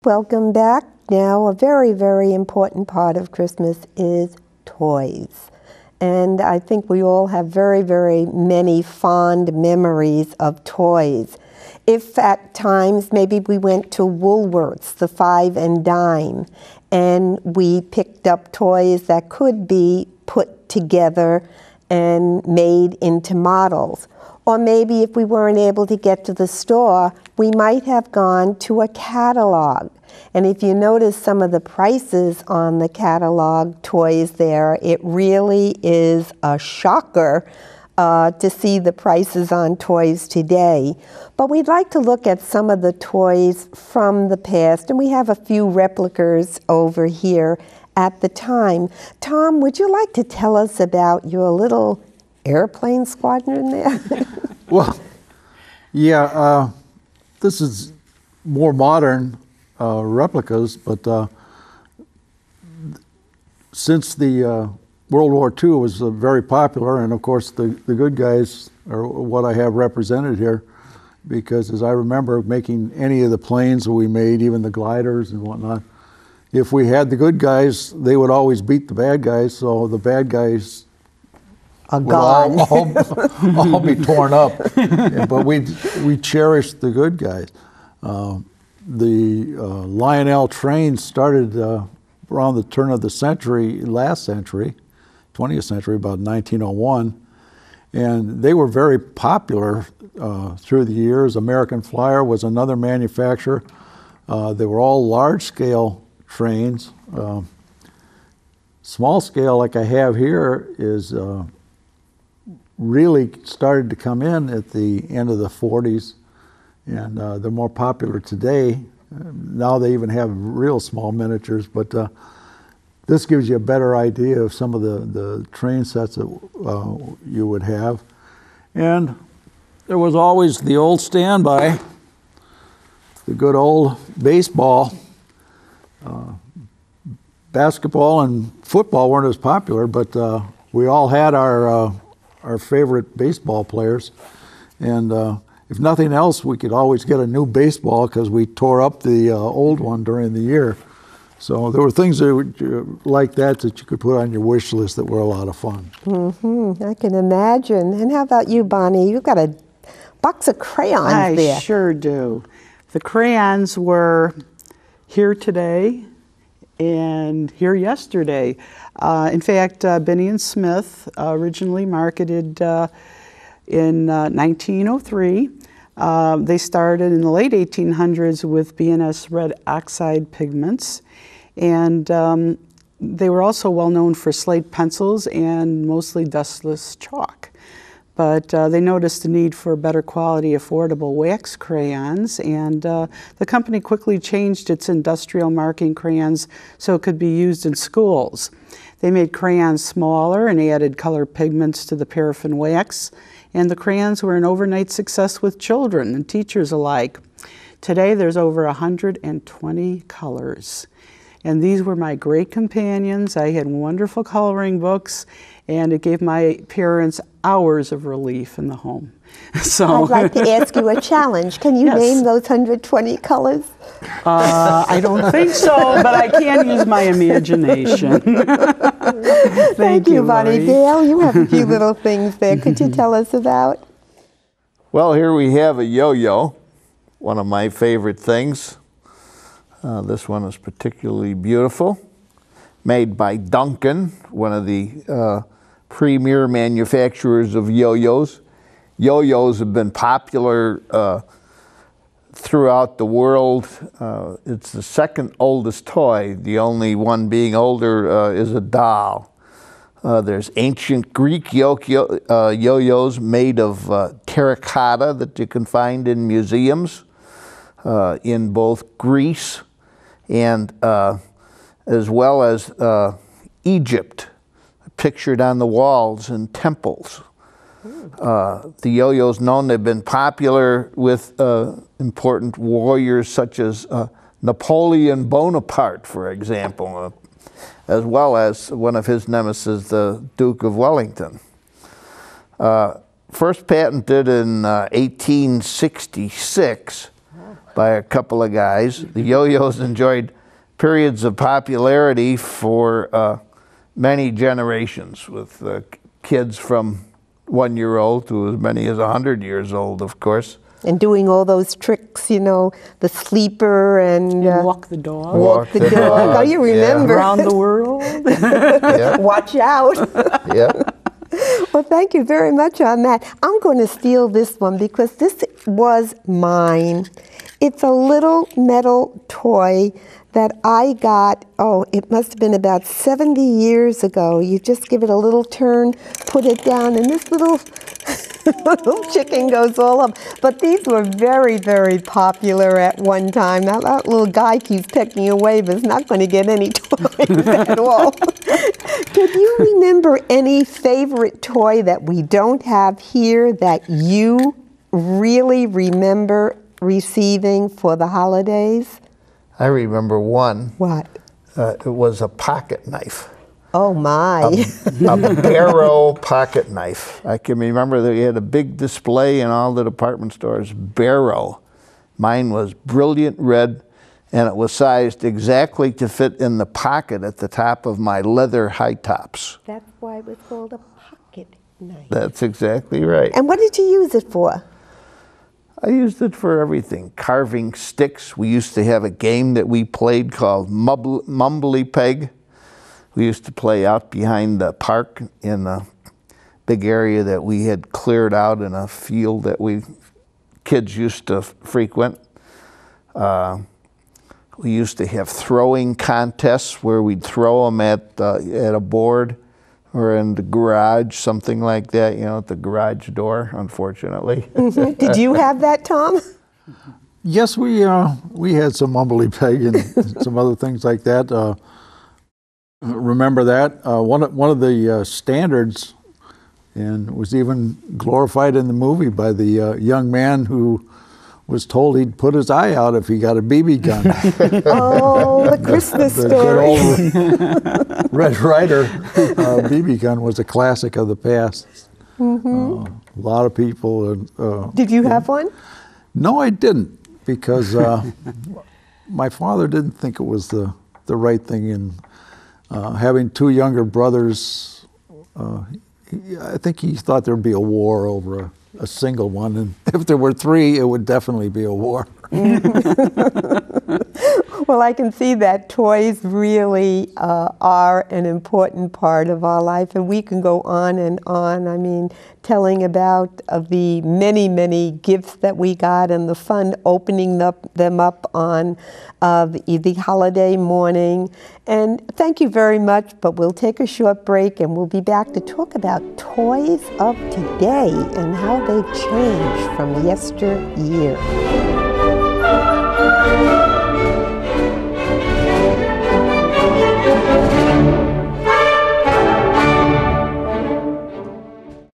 Welcome back. Now, a very, very important part of Christmas is toys. And I think we all have very, very many fond memories of toys. If at times maybe we went to Woolworths, the 5 and dime, and we picked up toys that could be put together and made into models. Or maybe if we weren't able to get to the store, we might have gone to a catalog. And if you notice some of the prices on the catalog toys there, it really is a shocker to see the prices on toys today. But we'd like to look at some of the toys from the past, and we have a few replicas over here at the time. Tom, would you like to tell us about your little airplane squadron there? Well, yeah, this is more modern replicas, but since the World War II was very popular, and of course the good guys are what I have represented here, because as I remember making any of the planes that we made, even the gliders and whatnot, if we had the good guys, they would always beat the bad guys, so the bad guys would all be torn up. Yeah, but we cherished the good guys. The Lionel trains started around the turn of the century, last century, 20th century, about 1901, and they were very popular through the years. American Flyer was another manufacturer. They were all large-scale trains. Small scale, like I have here, is really started to come in at the end of the 40s, and they're more popular today. Now they even have real small miniatures, but this gives you a better idea of some of the train sets that you would have. And there was always the old standby, the good old baseball. Basketball and football weren't as popular, but we all had our favorite baseball players. And if nothing else, we could always get a new baseball because we tore up the old one during the year. So there were things that like that you could put on your wish list that were a lot of fun. Mm-hmm. I can imagine. And how about you, Bonnie? You've got a box of crayons there. I sure do. The crayons were here today and here yesterday. In fact, Benny and Smith originally marketed in 1903. They started in the late 1800s with B&S red oxide pigments, and they were also well known for slate pencils and mostly dustless chalk. But they noticed the need for better quality, affordable wax crayons, and the company quickly changed its industrial marking crayons so it could be used in schools. They made crayons smaller and added color pigments to the paraffin wax, and the crayons were an overnight success with children and teachers alike. Today there's over 120 colors. And these were my great companions. I had wonderful coloring books, and it gave my parents hours of relief in the home. So I'd like to ask you a challenge. Can you name those 120 colors? I don't think so, but I can use my imagination. Thank you, Bonnie. Dale, you have a few little things there. Could you tell us about? Well, here we have a yo-yo, one of my favorite things. This one is particularly beautiful, made by Duncan, one of the premier manufacturers of yo-yos. Yo-yos have been popular throughout the world. It's the second oldest toy. The only one being older is a doll. There's ancient Greek yo-yos made of terracotta that you can find in museums in both Greece and as well as Egypt, pictured on the walls in temples. The yo-yo's known to have been popular with important warriors such as Napoleon Bonaparte, for example, as well as one of his nemesis, the Duke of Wellington. First patented in 1866, by a couple of guys. The yo-yos enjoyed periods of popularity for many generations, with kids from 1-year-old to as many as 100 years old, of course. And doing all those tricks, you know, the sleeper and walk the dog. Walk the dog. Oh, you remember. Around the world. Yeah. Watch out. Yeah. Well, thank you very much on that. I'm going to steal this one because this was mine. It's a little metal toy that I got, oh, it must have been about 70 years ago. You just give it a little turn, put it down, and this little chicken goes all up. But these were very, very popular at one time. Now that little guy keeps pecking away, but it's not going to get any toys at all. Could you remember any favorite toy that we don't have here that you really remember receiving for the holidays? I remember one. What? It was a pocket knife. Oh my. A Barrow pocket knife. I can remember that they had a big display in all the department stores. Barrow. Mine was brilliant red, and it was sized exactly to fit in the pocket at the top of my leather high tops. That's why it was called a pocket knife. That's exactly right. And what did you use it for? I used it for everything. Carving sticks. We used to have a game that we played called Mumbly Peg. We used to play out behind the park in a big area that we had cleared out in a field that kids used to frequent. We used to have throwing contests where we'd throw them at a board or in the garage, something like that, you know, at the garage door, unfortunately. Did you have that, Tom? Yes, we had some mumbly peg and some other things like that. Remember that one of the standards, and was even glorified in the movie by the young man who was told he'd put his eye out if he got a BB gun. Oh, the Christmas The story. good old Red Ryder BB gun was a classic of the past. A lot of people. Did you have one? No, I didn't, because my father didn't think it was the right thing. And having two younger brothers, I think he thought there'd be a war over a single one, and if there were three, it would definitely be a war. Well, I can see that toys really are an important part of our life, and we can go on and on. I mean, telling about the many, many gifts that we got and the fun opening them up on the holiday morning. And thank you very much, but we'll take a short break and we'll be back to talk about toys of today and how they've changed from yesteryear.